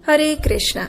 हरे कृष्णा।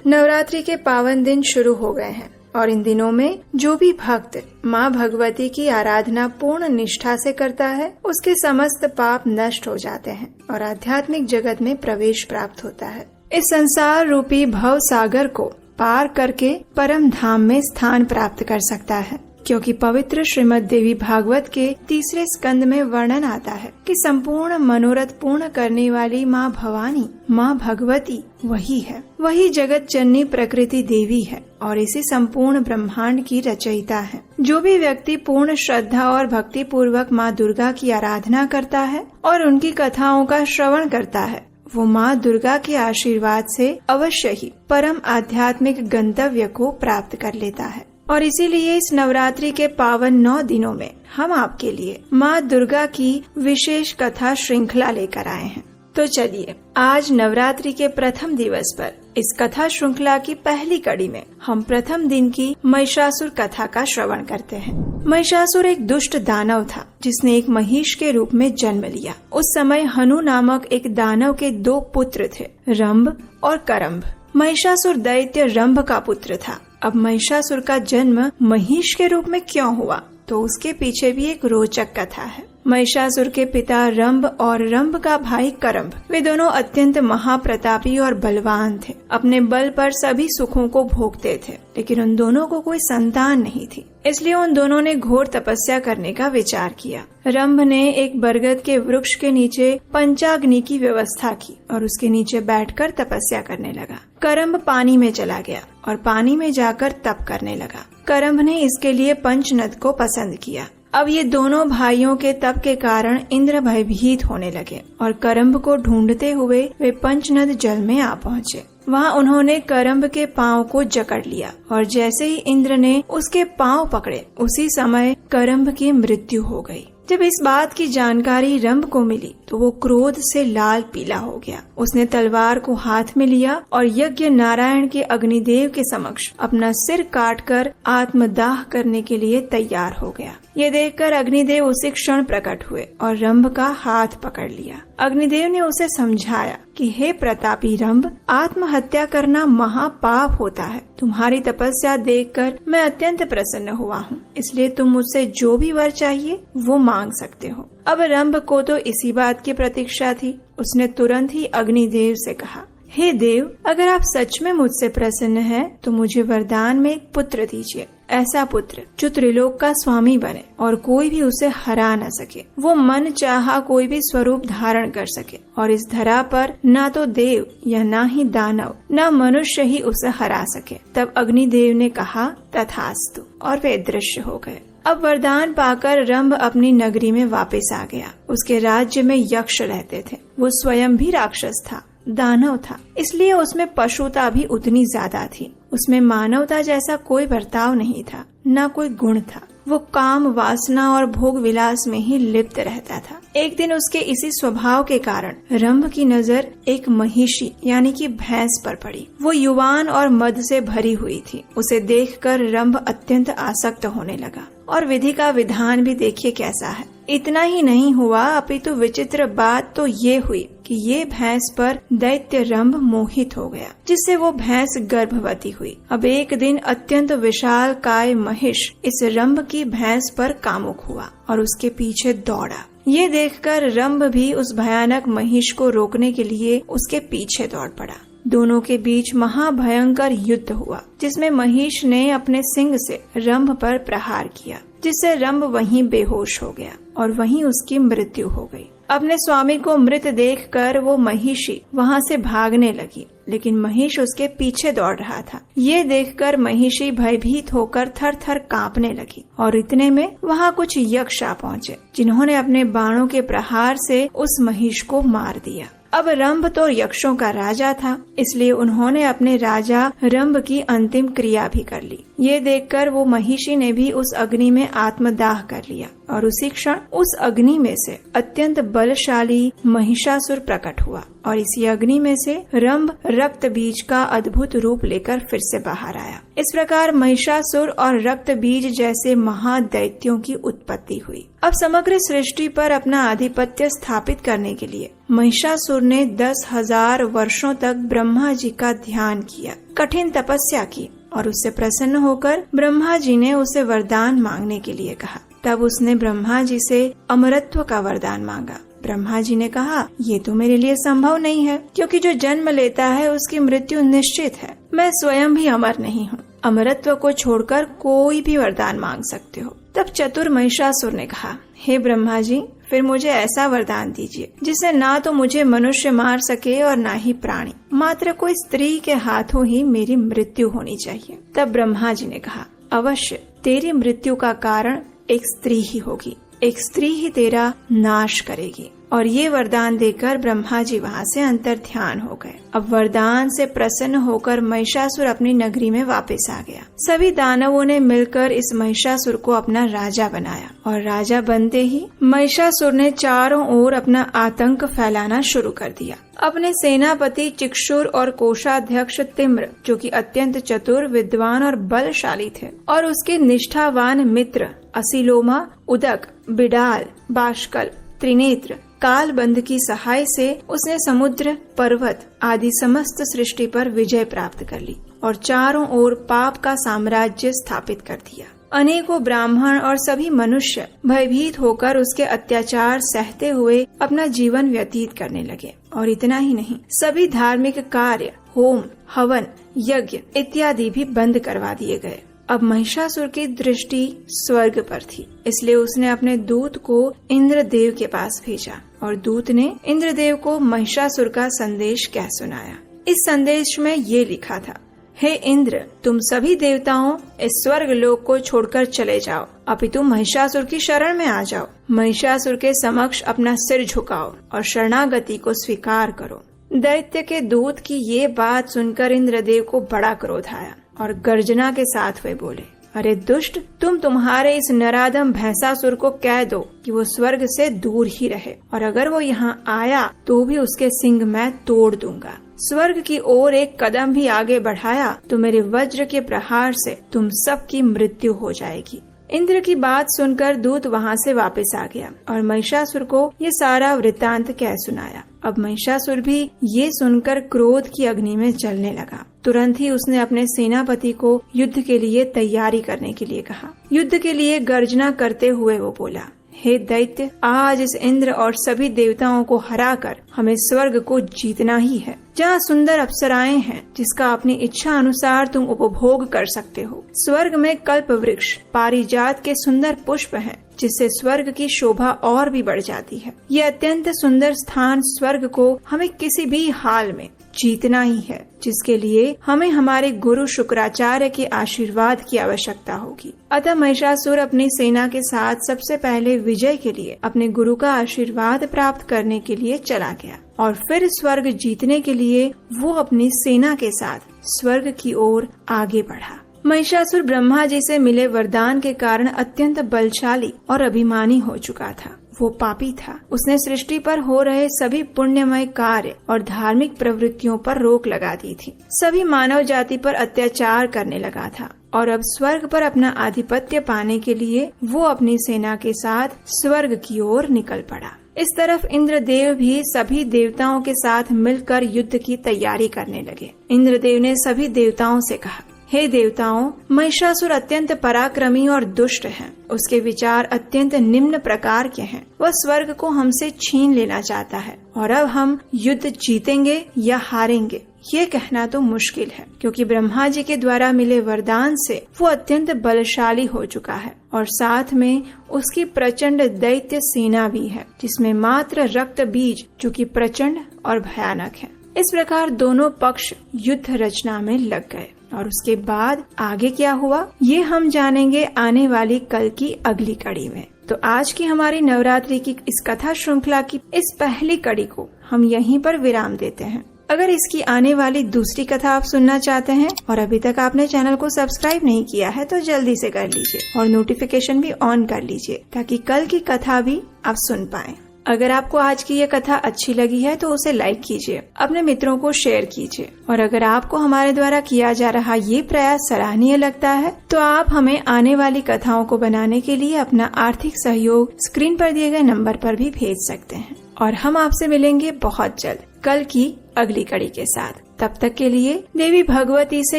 नवरात्रि के पावन दिन शुरू हो गए हैं और इन दिनों में जो भी भक्त माँ भगवती की आराधना पूर्ण निष्ठा से करता है उसके समस्त पाप नष्ट हो जाते हैं और आध्यात्मिक जगत में प्रवेश प्राप्त होता है। इस संसार रूपी भव सागर को पार करके परम धाम में स्थान प्राप्त कर सकता है, क्योंकि पवित्र श्रीमद् देवी भागवत के 3 स्कंद में वर्णन आता है कि संपूर्ण मनोरथ पूर्ण करने वाली माँ भवानी, माँ भगवती वही है। वही जगत जननी प्रकृति देवी है और इसी संपूर्ण ब्रह्मांड की रचयिता है। जो भी व्यक्ति पूर्ण श्रद्धा और भक्ति पूर्वक माँ दुर्गा की आराधना करता है और उनकी कथाओं का श्रवण करता है, वो माँ दुर्गा के आशीर्वाद से अवश्य ही परम आध्यात्मिक गंतव्य को प्राप्त कर लेता है। और इसीलिए इस नवरात्रि के पावन 9 दिनों में हम आपके लिए माँ दुर्गा की विशेष कथा श्रृंखला लेकर आए हैं। तो चलिए आज नवरात्रि के प्रथम दिवस पर इस कथा श्रृंखला की पहली कड़ी में हम प्रथम दिन की महिषासुर कथा का श्रवण करते हैं। महिषासुर एक दुष्ट दानव था जिसने एक महिष के रूप में जन्म लिया। उस समय हनु नामक एक दानव के 2 पुत्र थे, रंभ और करम्भ। महिषासुर दैत्य रंभ का पुत्र था। अब महिषासुर का जन्म महिष के रूप में क्यों हुआ, तो उसके पीछे भी एक रोचक कथा है। महिषासुर के पिता रंभ और रंभ का भाई करम्भ, वे दोनों अत्यंत महाप्रतापी और बलवान थे। अपने बल पर सभी सुखों को भोगते थे, लेकिन उन दोनों को कोई संतान नहीं थी। इसलिए उन दोनों ने घोर तपस्या करने का विचार किया। रंभ ने एक बरगद के वृक्ष के नीचे पंचाग्नि की व्यवस्था की और उसके नीचे बैठकर तपस्या करने लगा। करम्भ पानी में चला गया और पानी में जाकर तप करने लगा। करम्भ ने इसके लिए पंचनद को पसंद किया। अब ये दोनों भाइयों के तप के कारण इंद्र भयभीत होने लगे और करम्भ को ढूंढते हुए वे पंचनद जल में आ पहुँचे। वहाँ उन्होंने करम्भ के पाँव को जकड़ लिया और जैसे ही इंद्र ने उसके पाँव पकड़े उसी समय करम्भ की मृत्यु हो गई। जब इस बात की जानकारी रंभ को मिली तो वो क्रोध से लाल पीला हो गया। उसने तलवार को हाथ में लिया और यज्ञ नारायण के अग्निदेव के समक्ष अपना सिर काटकर आत्मदाह करने के लिए तैयार हो गया। ये देखकर अग्निदेव उसी क्षण प्रकट हुए और रंभ का हाथ पकड़ लिया। अग्निदेव ने उसे समझाया कि हे प्रतापी रंभ, आत्महत्या करना महापाप होता है। तुम्हारी तपस्या देखकर मैं अत्यंत प्रसन्न हुआ हूँ, इसलिए तुम मुझसे जो भी वर चाहिए वो मांग सकते हो। अब रंभ को तो इसी बात की प्रतीक्षा थी। उसने तुरंत ही अग्निदेव से कहा, हे देव, अगर आप सच में मुझसे प्रसन्न हैं, तो मुझे वरदान में एक पुत्र दीजिए। ऐसा पुत्र जो त्रिलोक का स्वामी बने और कोई भी उसे हरा न सके। वो मन चाहा कोई भी स्वरूप धारण कर सके और इस धरा पर ना तो देव या ना ही दानव ना मनुष्य ही उसे हरा सके। तब अग्निदेव ने कहा, तथास्तु, और वे दृश्य हो गए। अब वरदान पाकर रंभ अपनी नगरी में वापस आ गया। उसके राज्य में यक्ष रहते थे। वो स्वयं भी राक्षस था, दानव था, इसलिए उसमें पशुता भी उतनी ज्यादा थी। उसमें मानवता जैसा कोई बर्ताव नहीं था, न कोई गुण था। वो काम, वासना और भोग विलास में ही लिप्त रहता था। एक दिन उसके इसी स्वभाव के कारण रंभ की नजर एक महिषी यानी कि भैंस पर पड़ी। वो युवान और मद से भरी हुई थी। उसे देखकर रंभ अत्यंत आसक्त होने लगा। और विधि का विधान भी देखिए कैसा है। इतना ही नहीं हुआ, अपितु विचित्र बात तो ये हुई कि ये भैंस पर दैत्य रंभ मोहित हो गया, जिससे वो भैंस गर्भवती हुई। अब एक दिन अत्यंत विशाल काय महिष इस रंभ की भैंस पर कामुक हुआ और उसके पीछे दौड़ा। ये देखकर रंभ भी उस भयानक महिष को रोकने के लिए उसके पीछे दौड़ पड़ा। दोनों के बीच महाभयंकर युद्ध हुआ, जिसमें महिष ने अपने सिंग से रंभ पर प्रहार किया, जिससे रंभ वहीं बेहोश हो गया और वहीं उसकी मृत्यु हो गई। अपने स्वामी को मृत देखकर वो महिषी वहाँ से भागने लगी, लेकिन महिष उसके पीछे दौड़ रहा था। ये देखकर महिषी भयभीत होकर थर थर कांपने लगी और इतने में वहाँ कुछ यक्ष आ पहुँचे, जिन्होंने अपने बाणों के प्रहार से उस महिष को मार दिया। अब रंभ तो यक्षों का राजा था, इसलिए उन्होंने अपने राजा रंभ की अंतिम क्रिया भी कर ली। ये देखकर वो महिषी ने भी उस अग्नि में आत्मदाह कर लिया और उसी क्षण उस अग्नि में से अत्यंत बलशाली महिषासुर प्रकट हुआ और इसी अग्नि में से रंभ रक्त बीज का अद्भुत रूप लेकर फिर से बाहर आया। इस प्रकार महिषासुर और रक्त बीज जैसे महादैत्यों की उत्पत्ति हुई। अब समग्र सृष्टि पर अपना आधिपत्य स्थापित करने के लिए महिषासुर ने 10,000 वर्षों तक ब्रह्मा जी का ध्यान किया, कठिन तपस्या की और उससे प्रसन्न होकर ब्रह्मा जी ने उसे वरदान मांगने के लिए कहा। तब उसने ब्रह्मा जी से अमरत्व का वरदान मांगा। ब्रह्मा जी ने कहा, ये तो मेरे लिए संभव नहीं है, क्योंकि जो जन्म लेता है उसकी मृत्यु निश्चित है। मैं स्वयं भी अमर नहीं हूँ। अमरत्व को छोड़कर कोई भी वरदान मांग सकते हो। तब चतुर महिषासुर ने कहा, हे ब्रह्मा जी, फिर मुझे ऐसा वरदान दीजिए जिससे ना तो मुझे मनुष्य मार सके और ना ही प्राणी, मात्र कोई स्त्री के हाथों ही मेरी मृत्यु होनी चाहिए। तब ब्रह्मा जी ने कहा, अवश्य तेरी मृत्यु का कारण एक स्त्री ही होगी, एक स्त्री ही तेरा नाश करेगी। और ये वरदान देकर ब्रह्मा जी वहाँ से अंतर्ध्यान हो गए। अब वरदान से प्रसन्न होकर महिषासुर अपनी नगरी में वापस आ गया। सभी दानवों ने मिलकर इस महिषासुर को अपना राजा बनाया और राजा बनते ही महिषासुर ने चारों ओर अपना आतंक फैलाना शुरू कर दिया। अपने सेनापति चिक्षुर और कोषाध्यक्ष तिम्र, जो कि अत्यंत चतुर, विद्वान और बलशाली थे, और उसके निष्ठावान मित्र असिलोमा, उदक, बिडाल, बाष्कल, त्रिनेत्र, कालबंध की सहाय से उसने समुद्र, पर्वत आदि समस्त सृष्टि पर विजय प्राप्त कर ली और चारों ओर पाप का साम्राज्य स्थापित कर दिया। अनेकों ब्राह्मण और सभी मनुष्य भयभीत होकर उसके अत्याचार सहते हुए अपना जीवन व्यतीत करने लगे। और इतना ही नहीं, सभी धार्मिक कार्य, होम, हवन, यज्ञ इत्यादि भी बंद करवा दिए गए। अब महिषासुर की दृष्टि स्वर्ग पर थी, इसलिए उसने अपने दूत को इंद्रदेव के पास भेजा और दूत ने इंद्रदेव को महिषासुर का संदेश कह सुनाया। इस संदेश में ये लिखा था, हे इंद्र, तुम सभी देवताओं इस स्वर्ग लोक को छोड़कर चले जाओ, अपितु महिषासुर की शरण में आ जाओ। महिषासुर के समक्ष अपना सिर झुकाओ और शरणागति को स्वीकार करो। दैत्य के दूत की ये बात सुनकर इंद्रदेव को बड़ा क्रोध आया और गर्जना के साथ वे बोले, अरे दुष्ट, तुम्हारे इस नराधम भैंसासुर को कह दो कि वो स्वर्ग से दूर ही रहे, और अगर वो यहाँ आया तो भी उसके सिंग मैं तोड़ दूंगा। स्वर्ग की ओर एक कदम भी आगे बढ़ाया तो मेरे वज्र के प्रहार से तुम सबकी मृत्यु हो जाएगी। इंद्र की बात सुनकर दूत वहाँ से वापस आ गया और महिषासुर को ये सारा वृत्तांत कह सुनाया। अब महिषासुर भी ये सुनकर क्रोध की अग्नि में जलने लगा। तुरंत ही उसने अपने सेनापति को युद्ध के लिए तैयारी करने के लिए कहा। युद्ध के लिए गर्जना करते हुए वो बोला, हे दैत्य, आज इस इंद्र और सभी देवताओं को हराकर हमें स्वर्ग को जीतना ही है, जहाँ सुंदर अप्सराएं हैं जिसका अपनी इच्छा अनुसार तुम उपभोग कर सकते हो। स्वर्ग में कल्प वृक्ष, पारिजात के सुंदर पुष्प हैं, जिससे स्वर्ग की शोभा और भी बढ़ जाती है। ये अत्यंत सुंदर स्थान स्वर्ग को हमें किसी भी हाल में जीतना ही है, जिसके लिए हमें हमारे गुरु शुक्राचार्य के आशीर्वाद की आवश्यकता होगी। अतः महिषासुर अपनी सेना के साथ सबसे पहले विजय के लिए अपने गुरु का आशीर्वाद प्राप्त करने के लिए चला गया और फिर स्वर्ग जीतने के लिए वो अपनी सेना के साथ स्वर्ग की ओर आगे बढ़ा। महिषासुर ब्रह्मा जी से मिले वरदान के कारण अत्यंत बलशाली और अभिमानी हो चुका था। वो पापी था। उसने सृष्टि पर हो रहे सभी पुण्यमय कार्य और धार्मिक प्रवृत्तियों पर रोक लगा दी थी। सभी मानव जाति पर अत्याचार करने लगा था और अब स्वर्ग पर अपना आधिपत्य पाने के लिए वो अपनी सेना के साथ स्वर्ग की ओर निकल पड़ा। इस तरफ इंद्रदेव भी सभी देवताओं के साथ मिलकर युद्ध की तैयारी करने लगे। इंद्रदेव ने सभी देवताओं से कहा, हे देवताओं, महिषासुर अत्यंत पराक्रमी और दुष्ट है। उसके विचार अत्यंत निम्न प्रकार के हैं। वह स्वर्ग को हमसे छीन लेना चाहता है और अब हम युद्ध जीतेंगे या हारेंगे ये कहना तो मुश्किल है, क्योंकि ब्रह्मा जी के द्वारा मिले वरदान से वो अत्यंत बलशाली हो चुका है और साथ में उसकी प्रचंड दैत्य सेना भी है, जिसमें मात्र रक्त बीज जो कि प्रचंड और भयानक है। इस प्रकार दोनों पक्ष युद्ध रचना में लग गए और उसके बाद आगे क्या हुआ ये हम जानेंगे आने वाली कल की अगली कड़ी में। तो आज की हमारी नवरात्रि की इस कथा श्रृंखला की इस पहली कड़ी को हम यहीं पर विराम देते हैं। अगर इसकी आने वाली दूसरी कथा आप सुनना चाहते हैं और अभी तक आपने चैनल को सब्सक्राइब नहीं किया है तो जल्दी से कर लीजिए और नोटिफिकेशन भी ऑन कर लीजिए ताकि कल की कथा भी आप सुन पाएं। अगर आपको आज की ये कथा अच्छी लगी है तो उसे लाइक कीजिए, अपने मित्रों को शेयर कीजिए और अगर आपको हमारे द्वारा किया जा रहा ये प्रयास सराहनीय लगता है तो आप हमें आने वाली कथाओं को बनाने के लिए अपना आर्थिक सहयोग स्क्रीन पर दिए गए नंबर पर भी भेज सकते हैं। और हम आपसे मिलेंगे बहुत जल्द कल की अगली कड़ी के साथ। तब तक के लिए देवी भगवती से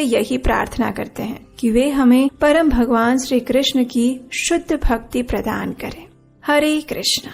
यही प्रार्थना करते हैं कि वे हमें परम भगवान श्री कृष्ण की शुद्ध भक्ति प्रदान करें। हरे कृष्णा।